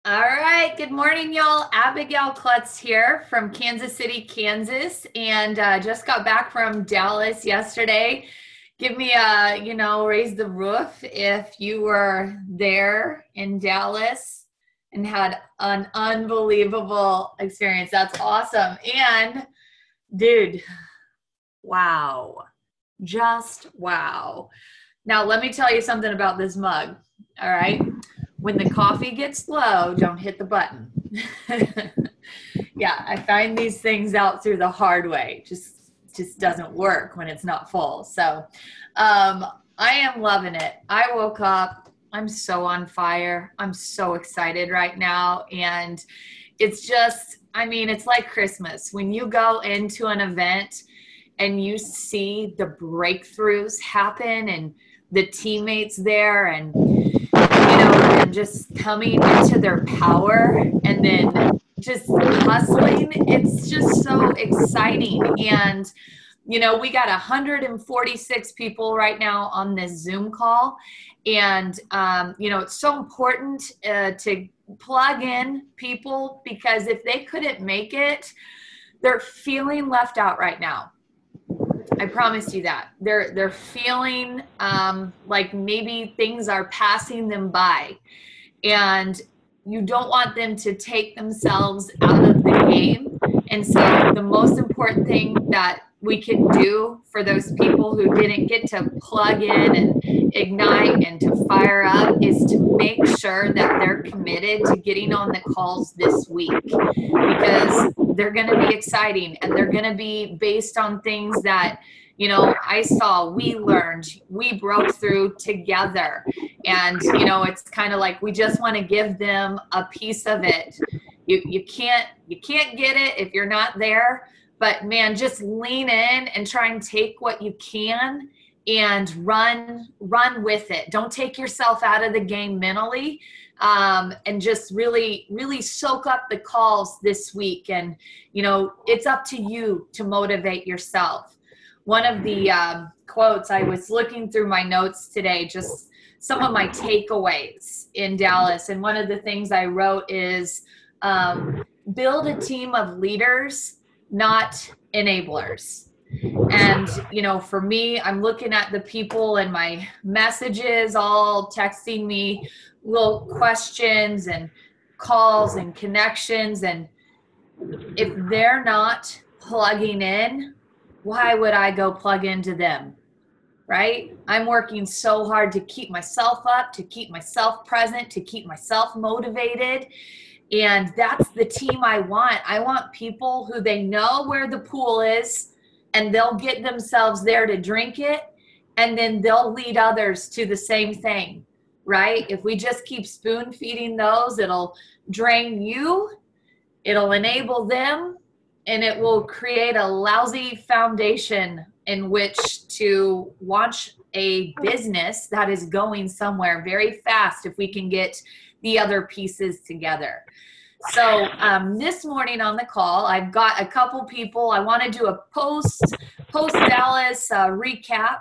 All right. Good morning, y'all. Abigail Klutz here from Kansas City, Kansas, and just got back from Dallas yesterday. Give me raise the roof if you were there in Dallas and had an unbelievable experience. That's awesome. And dude, wow. Just wow. Now, let me tell you something about this mug. All right. When the coffee gets low, don't hit the button. Yeah, I find these things out through the hard way. Just doesn't work when it's not full. So I am loving it. I woke up. I'm so on fire. I'm so excited right now. And it's just, I mean, it's like Christmas. When you go into an event and you see the breakthroughs happen and the teammates there and just coming into their power and then just hustling, it's just so exciting. And we got 146 people right now on this Zoom call. And it's so important to plug in people, because if they couldn't make it, they're feeling left out right now. I promise you that. They're feeling like maybe things are passing them by, and you don't want them to take themselves out of the game. And so the most important thing that we can do for those people who didn't get to plug in and ignite and to fire up is to make sure that they're committed to getting on the calls this week, because they're going to be exciting and they're going to be based on things that I saw, we learned, we broke through together. And it's kind of like we just want to give them a piece of it. You can't get it if you're not there, but man, just lean in and try and take what you can and run with it. Don't take yourself out of the game mentally. And just really, really soak up the calls this week. And, it's up to you to motivate yourself. One of the quotes, I was looking through my notes today, just some of my takeaways in Dallas. And one of the things I wrote is build a team of leaders, not enablers. And, for me, I'm looking at the people and my messages all texting me little questions and calls and connections. And if they're not plugging in, why would I go plug into them? Right? I'm working so hard to keep myself up, to keep myself present, to keep myself motivated. And that's the team I want. I want people who they know where the pool is and they'll get themselves there to drink it. And then they'll lead others to the same thing, right? If we just keep spoon feeding those, it'll drain you, it'll enable them, and it will create a lousy foundation in which to launch a business that is going somewhere very fast if we can get the other pieces together. So this morning on the call, I've got a couple people. I want to do a post Dallas recap.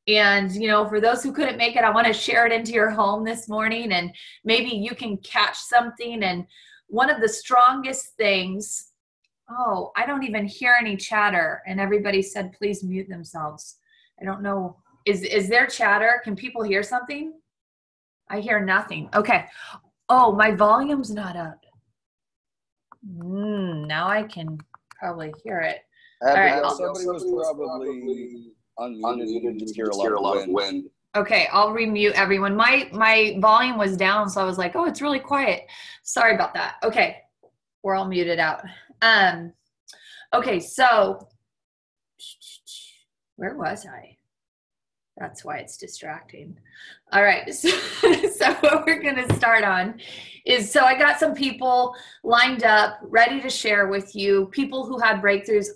And, for those who couldn't make it, I want to share it into your home this morning, and maybe you can catch something. And one of the strongest things, oh, I don't even hear any chatter. And everybody said, please mute themselves. I don't know. Is there chatter? Can people hear something? I hear nothing. Okay. Oh, my volume's not up. Now I can probably hear it. Abigail, all right. Somebody was probably unmuted and just hear a lot of wind. Okay, I'll remute everyone. My volume was down, so I was like, oh, it's really quiet. Sorry about that. Okay, we're all muted out. Okay, so where was I? That's why it's distracting. All right, so what we're going to start on is, so I got some people lined up, ready to share with you, people who had breakthroughs.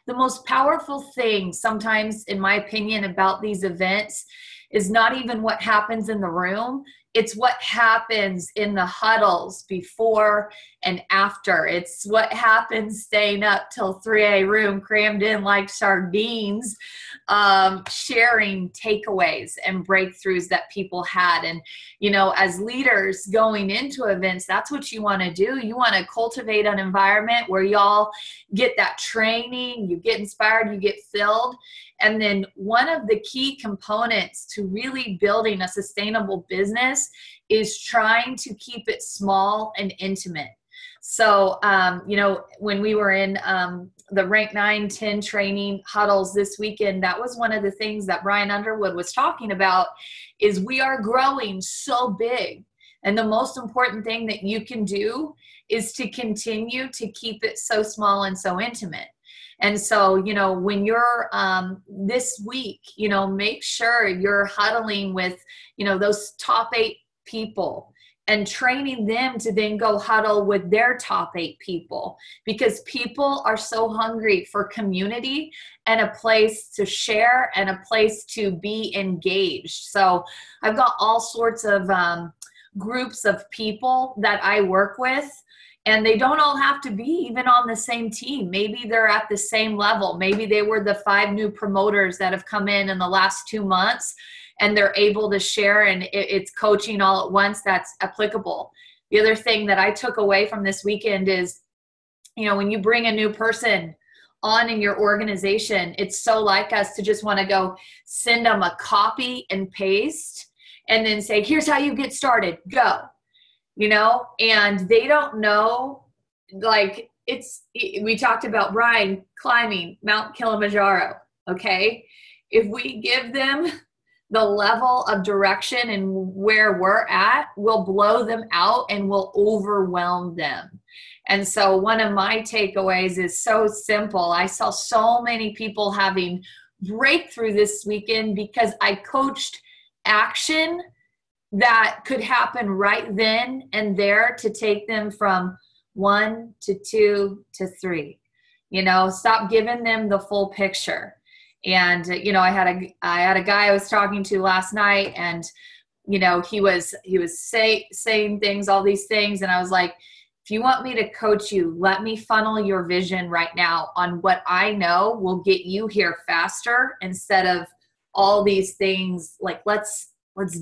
The most powerful thing sometimes, in my opinion, about these events is not even what happens in the room. It's what happens in the huddles before and after. It's what happens staying up till 3 a.m. crammed in like sardines, sharing takeaways and breakthroughs that people had. And, you know, as leaders going into events, that's what you want to do. You want to cultivate an environment where y'all get that training, you get inspired, you get filled. And then one of the key components to really building a sustainable business is trying to keep it small and intimate. So, you know, when we were in the Rank 9, 10 training huddles this weekend, that was one of the things that Brian Underwood was talking about, is we are growing so big. And the most important thing that you can do is to continue to keep it so small and so intimate. And so, you know, when you're this week, you know, make sure you're huddling with, you know, those top 8 people and training them to then go huddle with their top 8 people, because people are so hungry for community and a place to share and a place to be engaged. So I've got all sorts of groups of people that I work with. And they don't all have to be even on the same team. Maybe they're at the same level. Maybe they were the 5 new promoters that have come in the last 2 months, and they're able to share, and it's coaching all at once that's applicable. The other thing that I took away from this weekend is, you know, when you bring a new person on in your organization, it's so like us to just want to go send them a copy and paste and then say, here's how you get started, go. You know, and they don't know, like, we talked about Brian climbing Mount Kilimanjaro, okay? If we give them the level of direction and where we're at, we'll blow them out and we'll overwhelm them. And so one of my takeaways is so simple. I saw so many people having breakthrough this weekend because I coached action that could happen right then and there to take them from 1 to 2 to 3. You know, stop giving them the full picture. And, you know, I had a guy I was talking to last night, and, you know, he was saying things, all these things. And I was like, if you want me to coach you, let me funnel your vision right now on what I know will get you here faster, instead of all these things. Like, let's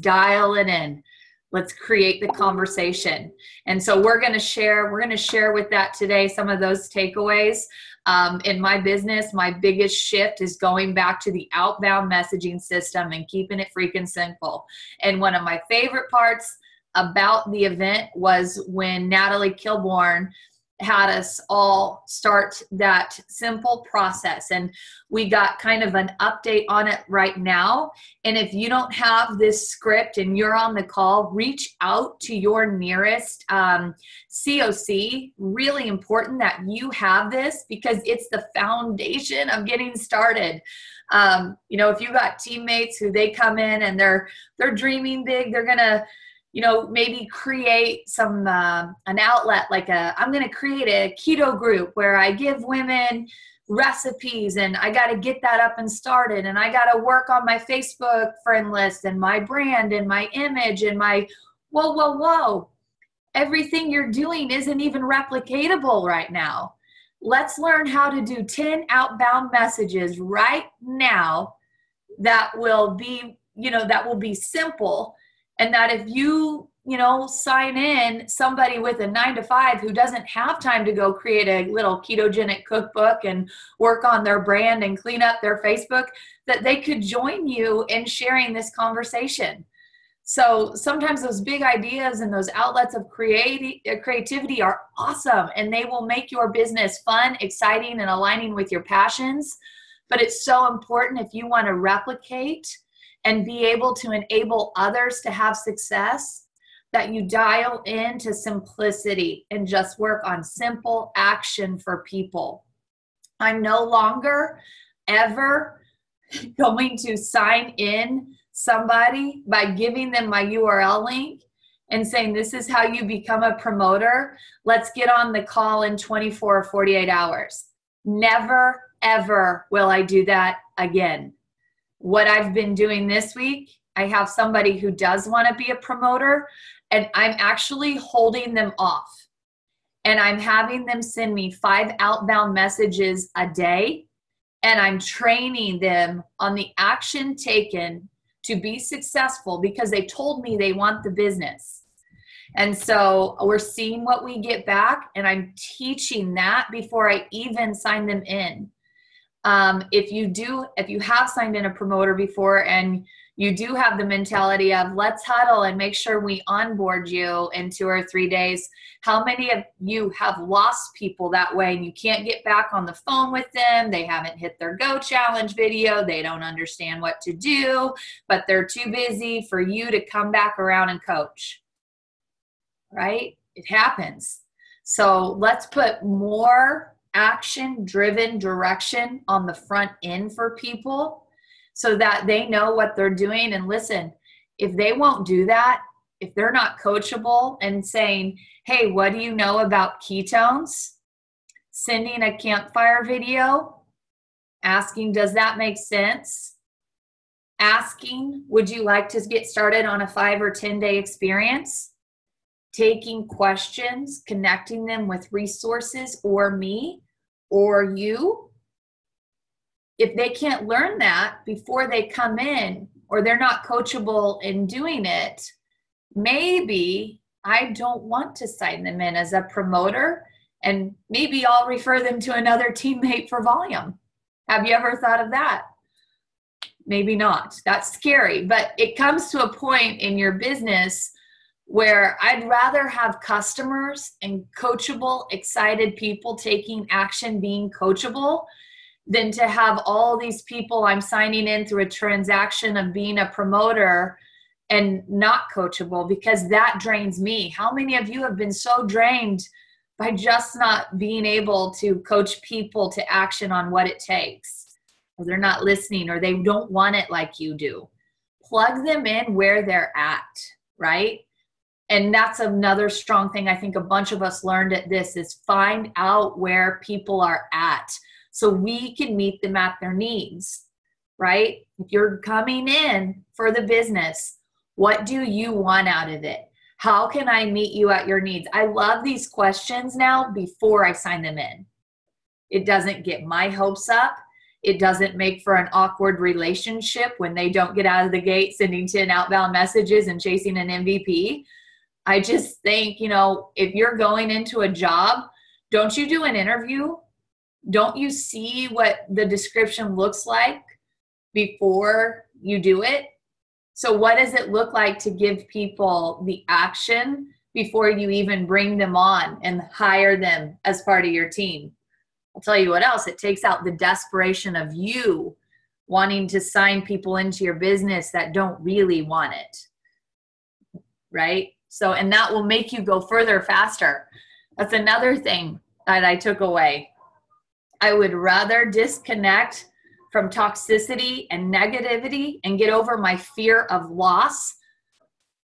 dial it in. Let's create the conversation. And so we're going to share with that today some of those takeaways. In my business, my biggest shift is going back to the outbound messaging system and keeping it freaking simple. And one of my favorite parts about the event was when Natalie Kilborn had us all start that simple process, and we got kind of an update on it right now. And if you don't have this script and you're on the call, reach out to your nearest COC. Really important that you have this, because it's the foundation of getting started. You know, if you got teammates who they come in and they're dreaming big, they're gonna, you know, maybe create some, an outlet, like I'm going to create a keto group where I give women recipes, and I got to get that up and started. And I got to work on my Facebook friend list and my brand and my image and my, whoa. Everything you're doing isn't even replicatable right now. Let's learn how to do 10 outbound messages right now that will be, you know, that will be simple. And that if you know, sign in somebody with a 9-to-5 who doesn't have time to go create a little ketogenic cookbook and work on their brand and clean up their Facebook, that they could join you in sharing this conversation. So sometimes those big ideas and those outlets of creativity are awesome, and they will make your business fun, exciting, and aligning with your passions. But it's so important, if you want to replicate and be able to enable others to have success, that you dial into simplicity and just work on simple action for people. I'm no longer ever going to sign in somebody by giving them my URL link and saying, this is how you become a promoter. Let's get on the call in 24 or 48 hours. Never, ever will I do that again. What I've been doing this week I have somebody who does want to be a promoter, and I'm actually holding them off. And I'm having them send me 5 outbound messages a day. And I'm training them on the action taken to be successful because they told me they want the business. And so we're seeing what we get back, and I'm teaching that before I even sign them in. If you have signed in a promoter before and you do have the mentality of let's huddle and make sure we onboard you in 2 or 3 days, how many of you have lost people that way and you can't get back on the phone with them? They haven't hit their Go Challenge video. They don't understand what to do, but they're too busy for you to come back around and coach, right? It happens. So let's put more action-driven direction on the front end for people so that they know what they're doing. And listen, if they won't do that, if they're not coachable and saying, hey, what do you know about ketones? Sending a campfire video, asking, does that make sense? Asking, would you like to get started on a 5 or 10-day experience? Taking questions, connecting them with resources or me or you. If they can't learn that before they come in, or they're not coachable in doing it, maybe I don't want to sign them in as a promoter, and maybe I'll refer them to another teammate for volume. Have you ever thought of that? Maybe not. That's scary, but it comes to a point in your business where I'd rather have customers and coachable, excited people taking action, being coachable, than to have all these people I'm signing in through a transaction of being a promoter and not coachable, because that drains me. How many of you have been so drained by just not being able to coach people to action on what it takes? Or they're not listening, or they don't want it like you do. Plug them in where they're at, right? And that's another strong thing I think a bunch of us learned at this is find out where people are at so we can meet them at their needs, right? If you're coming in for the business, what do you want out of it? How can I meet you at your needs? I love these questions now before I sign them in. It doesn't get my hopes up. It doesn't make for an awkward relationship when they don't get out of the gate sending 10 outbound messages and chasing an MVP. I just think, if you're going into a job, don't you do an interview? Don't you see what the description looks like before you do it? So what does it look like to give people the action before you even bring them on and hire them as part of your team? I'll tell you what else. It takes out the desperation of you wanting to sign people into your business that don't really want it, right? So, and that will make you go further faster. That's another thing that I took away. I would rather disconnect from toxicity and negativity and get over my fear of loss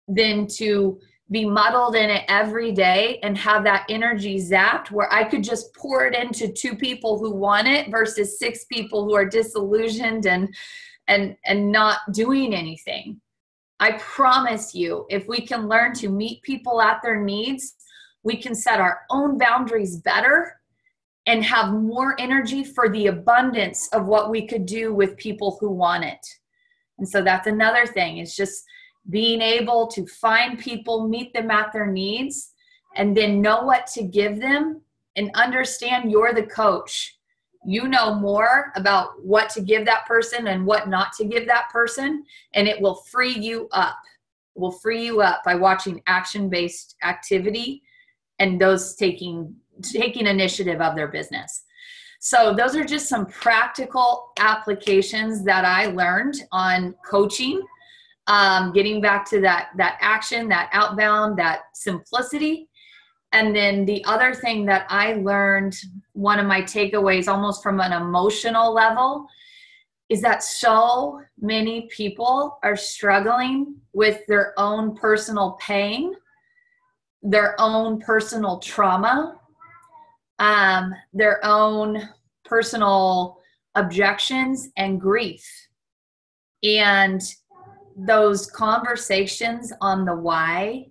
than to be muddled in it every day and have that energy zapped where I could just pour it into 2 people who want it versus 6 people who are disillusioned and not doing anything. I promise you, if we can learn to meet people at their needs, we can set our own boundaries better and have more energy for the abundance of what we could do with people who want it. And so that's another thing, is just being able to find people, meet them at their needs, and then know what to give them and understand you're the coach. You know more about what to give that person and what not to give that person, and it will free you up. It will free you up by watching action-based activity and those taking initiative of their business. So those are just some practical applications that I learned on coaching, getting back to that action, that outbound, that simplicity. And then the other thing that I learned, one of my takeaways almost from an emotional level, is that so many people are struggling with their own personal pain, their own personal trauma, their own personal objections and grief. And those conversations on the why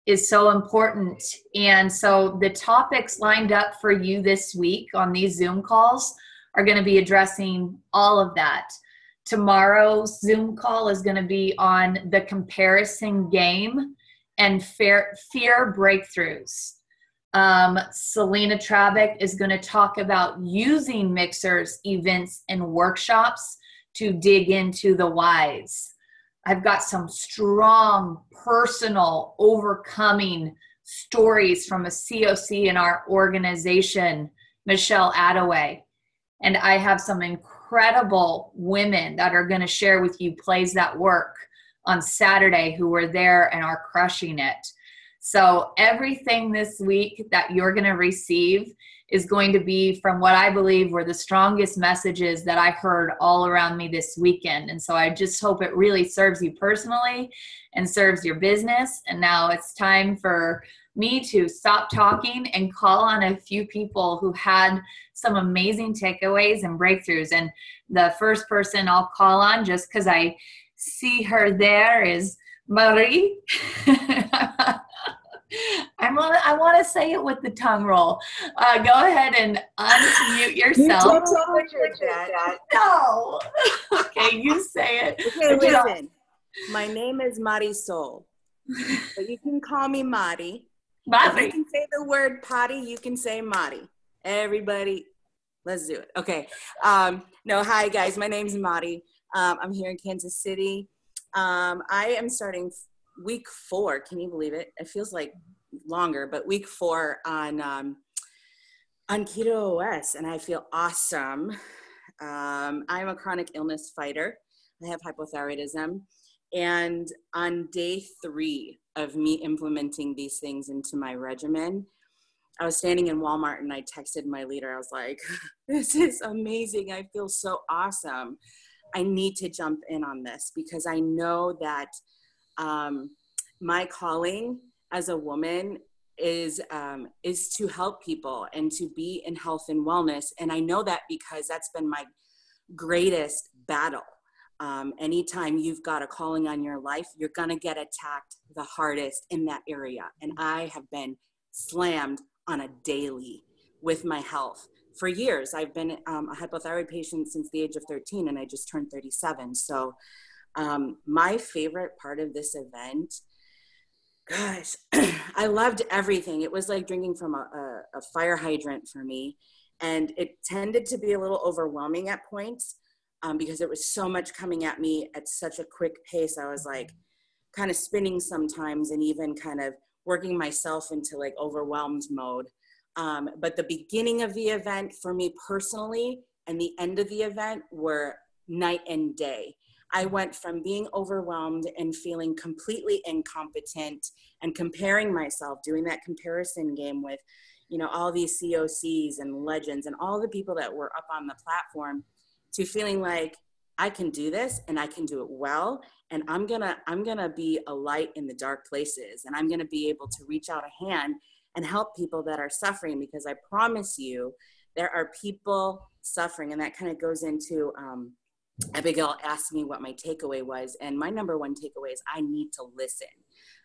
is so important. And so the topics lined up for you this week on these Zoom calls are going to be addressing all of that. Tomorrow's Zoom call is going to be on the comparison game and fear breakthroughs. Selena Travick is going to talk about using mixers, events, and workshops to dig into the whys. I've got some strong personal overcoming stories from a COC in our organization, Michelle Attaway. And I have some incredible women that are going to share with you plays that work on Saturday who were there and are crushing it. So everything this week that you're going to receive is going to be from what I believe were the strongest messages that I heard all around me this weekend. And so I just hope it really serves you personally and serves your business. And now it's time for me to stop talking and call on a few people who had some amazing takeaways and breakthroughs. And the first person I'll call on, just because I see her there, is Marie. I want to say it with the tongue roll. Go ahead and unmute yourself. No. Okay, you say it. Okay, listen. My name is Mari Sol, but you can call me Mari. If you can say the word potty, you can say Mari. Everybody, let's do it. Okay. No, hi guys. My name's Mari. I'm here in Kansas City. I am starting week 4. Can you believe it? It feels like longer, but week 4 on Keto OS, and I feel awesome. I'm a chronic illness fighter. I have hypothyroidism, and on day 3 of me implementing these things into my regimen, I was standing in Walmart and I texted my leader. I was like, this is amazing. I feel so awesome. I need to jump in on this because I know that my calling as a woman is to help people and to be in health and wellness. And I know that because that's been my greatest battle. Anytime you've got a calling on your life, you're going to get attacked the hardest in that area. And I have been slammed on a daily with my health. For years, I've been a hypothyroid patient since the age of 13, and I just turned 37. So my favorite part of this event, gosh, I loved everything. It was like drinking from a fire hydrant for me. And it tended to be a little overwhelming at points because there was so much coming at me at such a quick pace. I was like kind of spinning sometimes and even kind of working myself into like overwhelmed mode. But the beginning of the event for me personally and the end of the event were night and day. I went from being overwhelmed and feeling completely incompetent and comparing myself, doing that comparison game with, you know, all these COCs and legends and all the people that were up on the platform, to feeling like I can do this and I can do it well. And I'm gonna be a light in the dark places, and I'm gonna be able to reach out a hand and help people that are suffering, because I promise you there are people suffering. And that kind of goes into, Abigail asked me what my takeaway was, and my number one takeaway is I need to listen.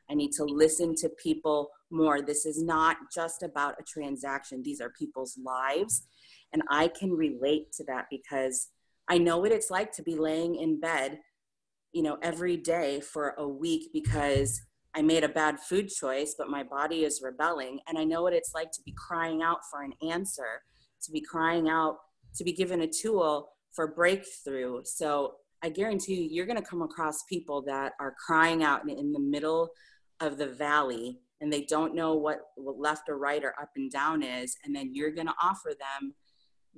I need to listen to people more. This is not just about a transaction. These are people's lives, and I can relate to that because I know what it's like to be laying in bed, you know, every day for a week because I made a bad food choice, but my body is rebelling. And I know what it's like to be crying out for an answer, to be crying out, to be given a tool for breakthrough. So I guarantee you, you're going to come across people that are crying out in the middle of the valley, and they don't know what left or right or up and down is. And then you're going to offer them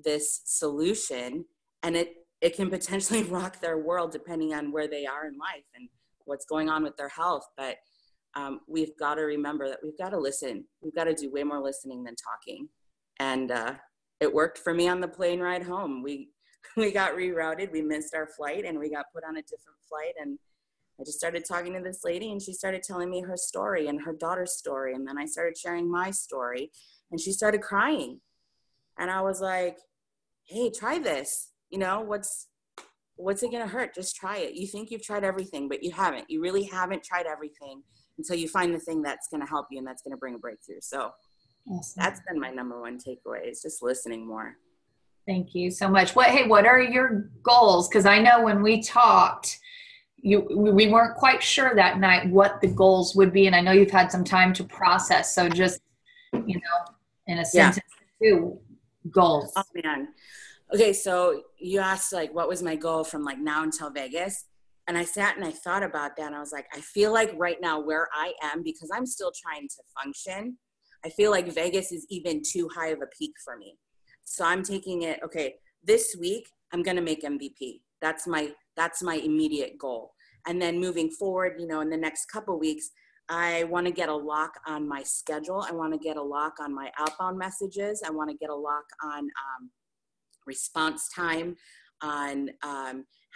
this solution, and it can potentially rock their world depending on where they are in life and what's going on with their health. But we've got to remember that we've got to listen. We've got to do way more listening than talking. And it worked for me on the plane ride home. We got rerouted, we missed our flight, and we got put on a different flight. And I just started talking to this lady, and she started telling me her story and her daughter's story. And then I started sharing my story, and she started crying. And I was like, hey, try this. You know, what's it going to hurt? Just try it. You think you've tried everything, but you haven't. You really haven't tried everything until you find the thing that's going to help you and that's going to bring a breakthrough. So awesome. That's been my number one takeaway, is just listening more. Thank you so much. What are your goals? Because I know when we talked, we weren't quite sure that night what the goals would be. And I know you've had some time to process. So just, in a sentence, two goals. Oh man. Okay. So you asked like, what was my goal from like now until Vegas? And I sat and I thought about that. And I was like, I feel like right now where I am, because I'm still trying to function, I feel like Vegas is even too high of a peak for me. So I'm taking it, okay, this week I'm going to make MVP. That's my immediate goal. And then moving forward, in the next couple of weeks, I want to get a lock on my schedule. I want to get a lock on my outbound messages. I want to get a lock on response time, on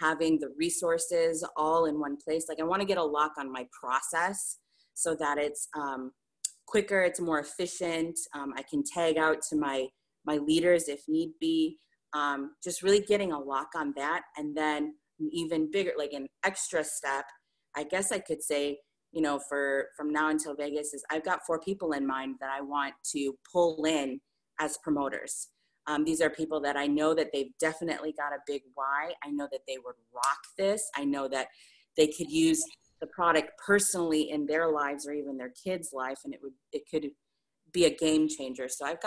having the resources all in one place. Like I want to get a lock on my process so that it's quicker, it's more efficient. I can tag out to my leaders if need be. Just really getting a lock on that. And then even bigger, like an extra step, I guess I could say, from now until Vegas, is I've got 4 people in mind that I want to pull in as promoters. These are people that I know that they've definitely got a big why. I know that they would rock this. I know that they could use the product personally in their lives or even their kids' life, and it could be a game changer. So I've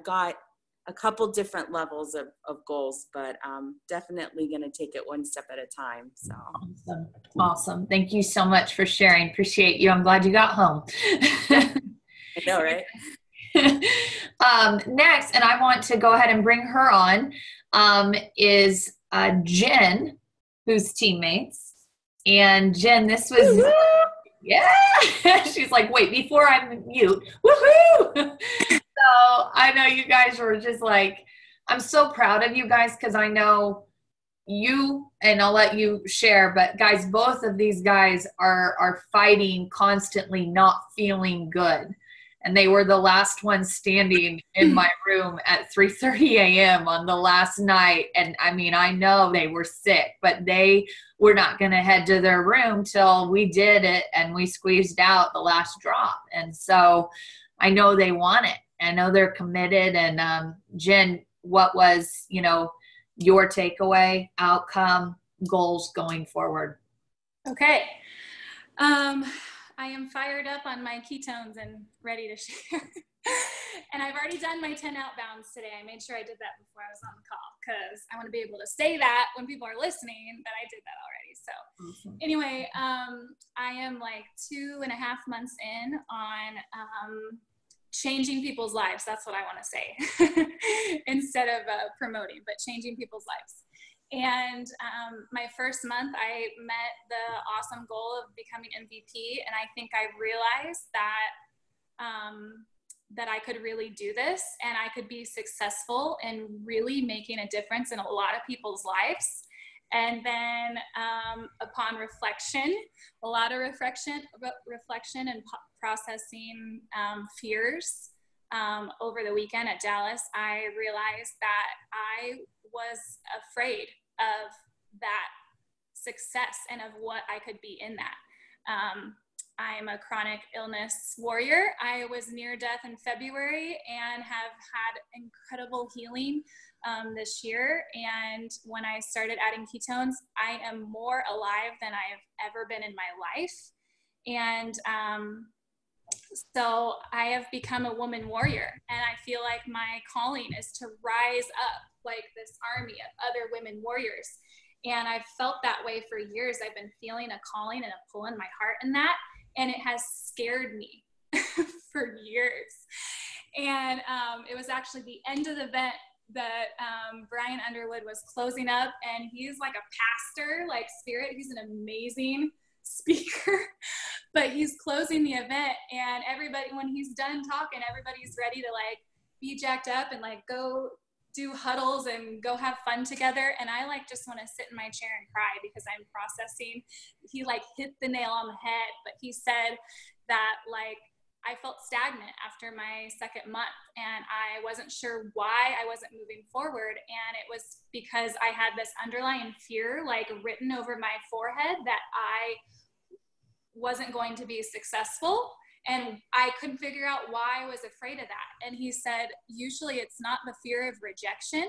got a couple different levels of goals, but definitely going to take it one step at a time. So awesome. Thank you so much for sharing. Appreciate you. I'm glad you got home. I know, right? Next, and I want to go ahead and bring her on, is Jen, who's teammates. And Jen, this was, yeah, she's like, wait, before I mute, woohoo! So I know you guys were just like, I'm so proud of you guys, because I know you, and I'll let you share, but guys, both of these guys are fighting constantly, not feeling good. And they were the last ones standing in my room at 3:30 a.m. on the last night. And I mean, I know they were sick, but they were not going to head to their room till we did it and we squeezed out the last drop. And so I know they want it. I know they're committed. And Jen, what was, your takeaway, outcome, goals going forward? Okay. I am fired up on my ketones and ready to share. And I've already done my 10 outbounds today. I made sure I did that before I was on the call, because I want to be able to say that when people are listening that I did that already. So anyway, I am like 2.5 months in on changing people's lives. That's what I want to say instead of promoting, but changing people's lives. And my first month, I met the awesome goal of becoming MVP. And I think I realized that I could really do this, and I could be successful in really making a difference in a lot of people's lives. And then upon reflection, a lot of reflection and processing fears over the weekend at Dallas, I realized that I was afraid of that success and of what I could be in that. I'm a chronic illness warrior. I was near death in February and have had incredible healing this year. And when I started adding ketones, I am more alive than I have ever been in my life. And so I have become a woman warrior, and I feel like my calling is to rise up like this army of other women warriors. And I've felt that way for years. I've been feeling a calling and a pull in my heart in that, and it has scared me for years. And it was actually the end of the event that Brian Underwood was closing up, and he's like a pastor, like spirit. He's an amazing speaker, but he's closing the event, and everybody, when he's done talking, everybody's ready to like be jacked up and like go do huddles and go have fun together. And I like just want to sit in my chair and cry because I'm processing. He like hit the nail on the head, but he said that like I felt stagnant after my second month, and I wasn't sure why I wasn't moving forward. And it was because I had this underlying fear, like written over my forehead, that I wasn't going to be successful. And I couldn't figure out why I was afraid of that. And he said, usually it's not the fear of rejection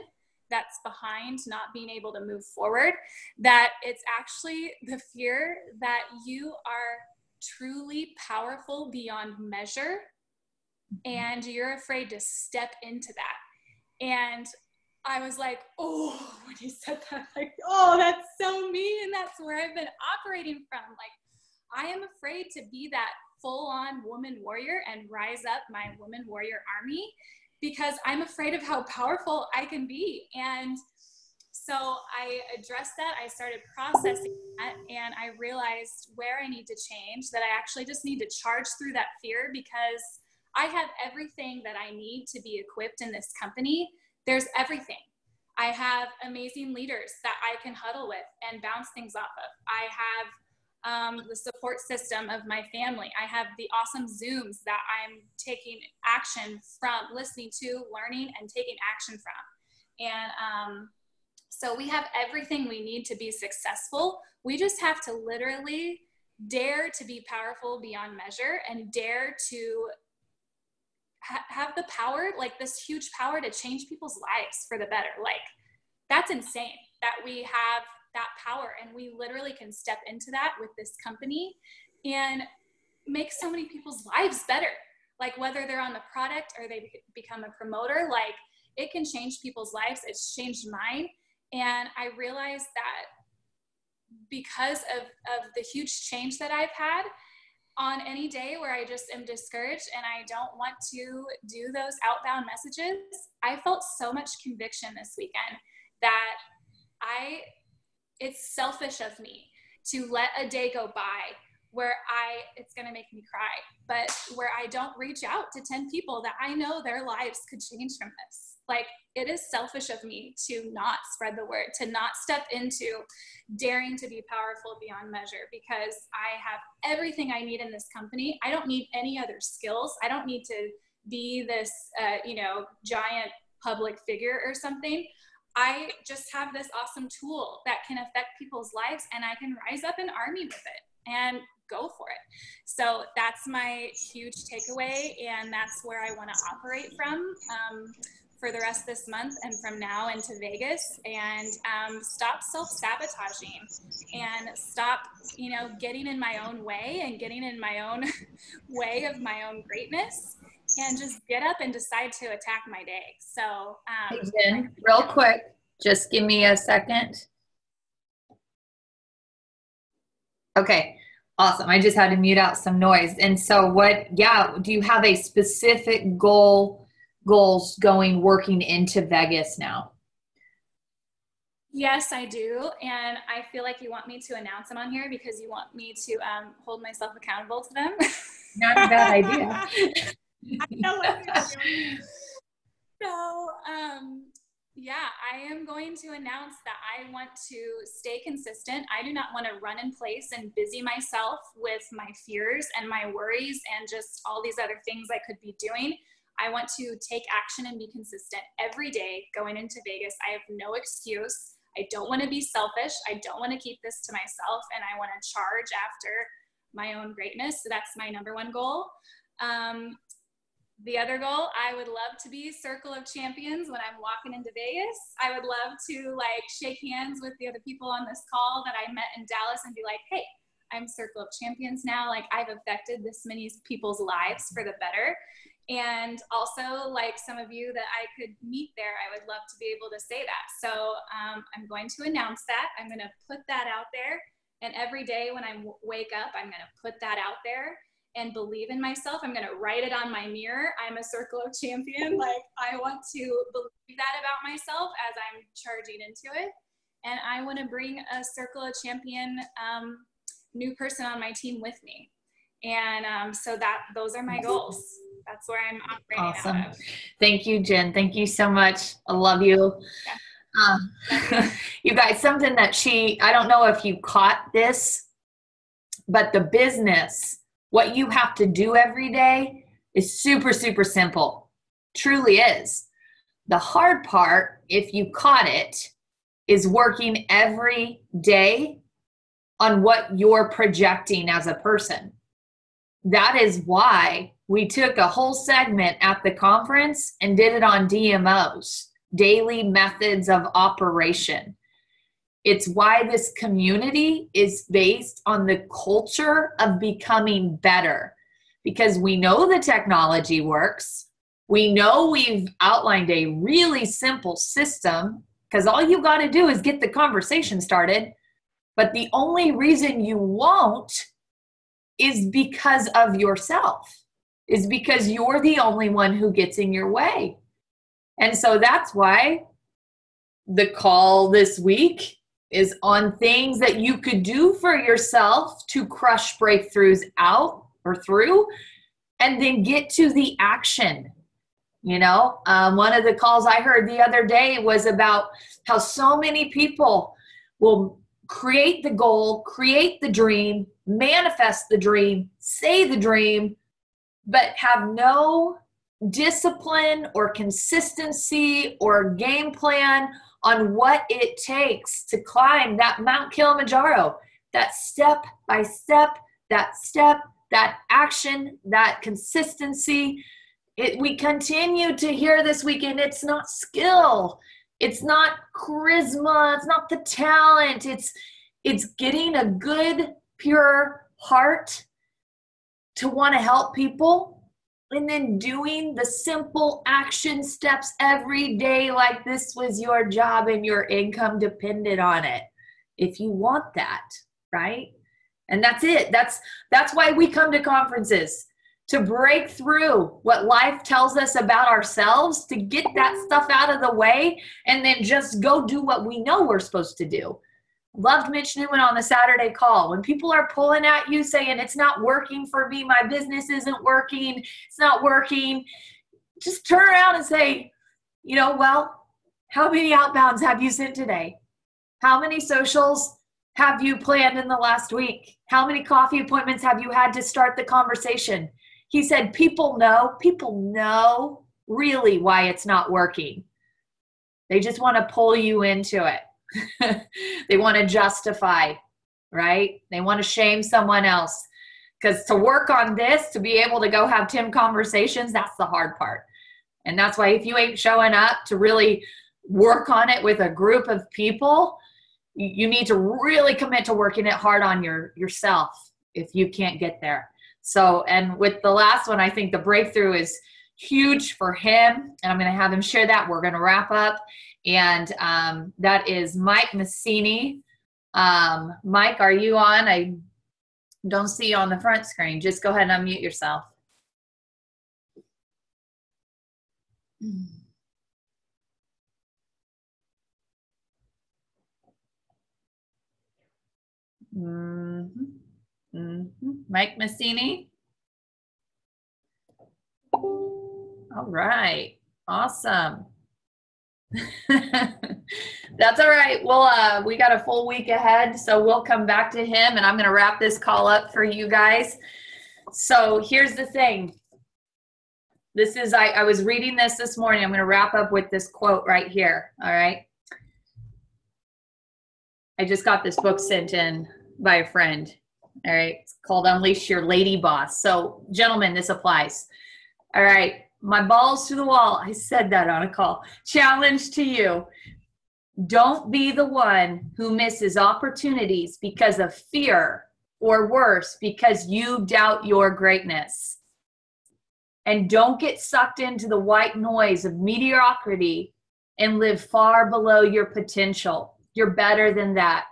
that's behind not being able to move forward, that it's actually the fear that you are truly powerful beyond measure, and you're afraid to step into that. And I was like, oh, when he said that, like, oh, that's so me. And that's where I've been operating from. Like, I am afraid to be that full-on woman warrior and rise up my woman warrior army, because I'm afraid of how powerful I can be. And so I addressed that. I started processing that, and I realized where I need to change, that I actually just need to charge through that fear, because I have everything that I need to be equipped in this company. There's everything. I have amazing leaders that I can huddle with and bounce things off of. I have the support system of my family. I have the awesome Zooms that I'm taking action from, listening to, learning, and taking action from. And so we have everything we need to be successful. We just have to literally dare to be powerful beyond measure, and dare to have the power, like this huge power to change people's lives for the better. Like, that's insane that we have that power, and we literally can step into that with this company and make so many people's lives better. Like, whether they're on the product or they become a promoter, like, it can change people's lives. It's changed mine. And I realized that because of the huge change that I've had, on any day where I just am discouraged and I don't want to do those outbound messages, I felt so much conviction this weekend that it's selfish of me to let a day go by where it's going to make me cry, but where I don't reach out to 10 people that I know their lives could change from this. Like, it is selfish of me to not spread the word, to not step into daring to be powerful beyond measure, because I have everything I need in this company. I don't need any other skills. I don't need to be this, giant public figure or something. I just have this awesome tool that can affect people's lives, and I can rise up an army with it and go for it. So that's my huge takeaway, and that's where I want to operate from for the rest of this month and from now into Vegas. And stop self-sabotaging, and stop, getting in my own way and getting in my own way of my own greatness, and just get up and decide to attack my day. So hey, Jen, real quick, just give me a second. Okay, awesome. I just had to mute out some noise. And so do you have a specific goals working into Vegas now? Yes, I do. And I feel like you want me to announce them on here because you want me to hold myself accountable to them. Not a bad idea. I know what you're doing. So, I am going to announce that I want to stay consistent. I do not want to run in place and busy myself with my fears and my worries and just all these other things I could be doing. I want to take action and be consistent every day going into Vegas. I have no excuse. I don't want to be selfish. I don't want to keep this to myself, and I want to charge after my own greatness. So that's my number one goal. The other goal, I would love to be Circle of Champions when I'm walking into Vegas. I would love to shake hands with the other people on this call that I met in Dallas and be like, hey, I'm Circle of Champions now. Like, I've affected this many people's lives for the better. And also, like some of you that I could meet there, I would love to be able to say that. So I'm going to announce that. I'm going to put that out there. And every day when I wake up, I'm going to put that out there and believe in myself. I'm going to write it on my mirror. I'm a Circle of Champion. Like, I want to believe that about myself as I'm charging into it. And I want to bring a Circle of Champion new person on my team with me. And so those are my goals. That's where I'm operating out of. Thank you, Jen. Thank you so much. I love you. Yeah. You guys, something that I don't know if you caught this, but the business, what you have to do every day, is super, super simple. Truly is. The hard part, if you caught it, is working every day on what you're projecting as a person. That is why we took a whole segment at the conference and did it on DMOs, daily methods of operation. It's why this community is based on the culture of becoming better, because we know the technology works. We know we've outlined a really simple system, because all you got to do is get the conversation started. But the only reason you won't is because of yourself, is because you're the only one who gets in your way. And so that's why the call this week is on things that you could do for yourself to crush breakthroughs out or through, and then get to the action. You know, one of the calls I heard the other day was about how so many people will create the goal, create the dream, manifest the dream, say the dream, but have no discipline or consistency or game plan on what it takes to climb that Mount Kilimanjaro, that step by step, that action, that consistency. We continue to hear this weekend, it's not skill, it's not charisma, it's not the talent, it's getting a good, pure heart to want to help people, and then doing the simple action steps every day like this was your job and your income depended on it. If you want that, right? And that's it. That's why we come to conferences, to break through what life tells us about ourselves, to get that stuff out of the way, and then just go do what we know we're supposed to do. Loved Mitch Newman on the Saturday call. When people are pulling at you saying, it's not working for me, my business isn't working, it's not working, just turn around and say, you know, well, how many outbounds have you sent today? How many socials have you planned in the last week? How many coffee appointments have you had to start the conversation? He said, people know really why it's not working. They just want to pull you into it. They want to justify, right? They want to shame someone else. Because to work on this, to be able to go have 10 conversations, that's the hard part. And that's why if you ain't showing up to really work on it with a group of people, you need to really commit to working it hard on yourself if you can't get there. So, and with the last one, I think the breakthrough is huge for him. And I'm going to have him share that. We're going to wrap up. And that is Mike Massini. Mike, are you on? I don't see you on the front screen. Just go ahead and unmute yourself. Mike Massini. All right. Awesome. That's all right. Well, we got a full week ahead, so we'll come back to him, and I'm going to wrap this call up for you guys. So here's the thing. This is, I was reading this morning. I'm going to wrap up with this quote right here. All right. I just got this book sent in by a friend. All right. It's called Unleash Your Lady Boss. So gentlemen, this applies. All right. My balls to the wall. I said that on a call. Challenge to you. Don't be the one who misses opportunities because of fear, or worse, because you doubt your greatness. And don't get sucked into the white noise of mediocrity and live far below your potential. You're better than that.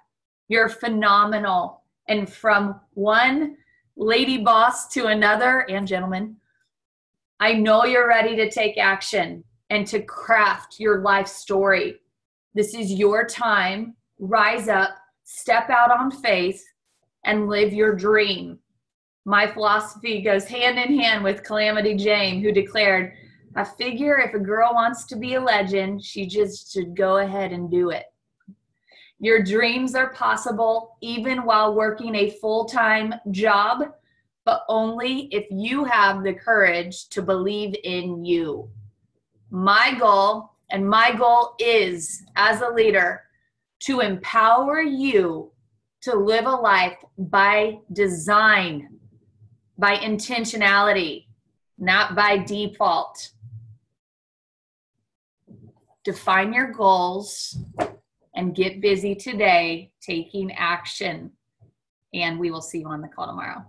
You're phenomenal. And from one lady boss to another, and gentlemen, I know you're ready to take action and to craft your life story. This is your time. Rise up, step out on faith, and live your dream. My philosophy goes hand in hand with Calamity Jane, who declared, I figure if a girl wants to be a legend, she just should go ahead and do it. Your dreams are possible even while working a full-time job but only if you have the courage to believe in you. My goal is, as a leader, to empower you to live a life by design, by intentionality, not by default. Define your goals and get busy today taking action. And we will see you on the call tomorrow.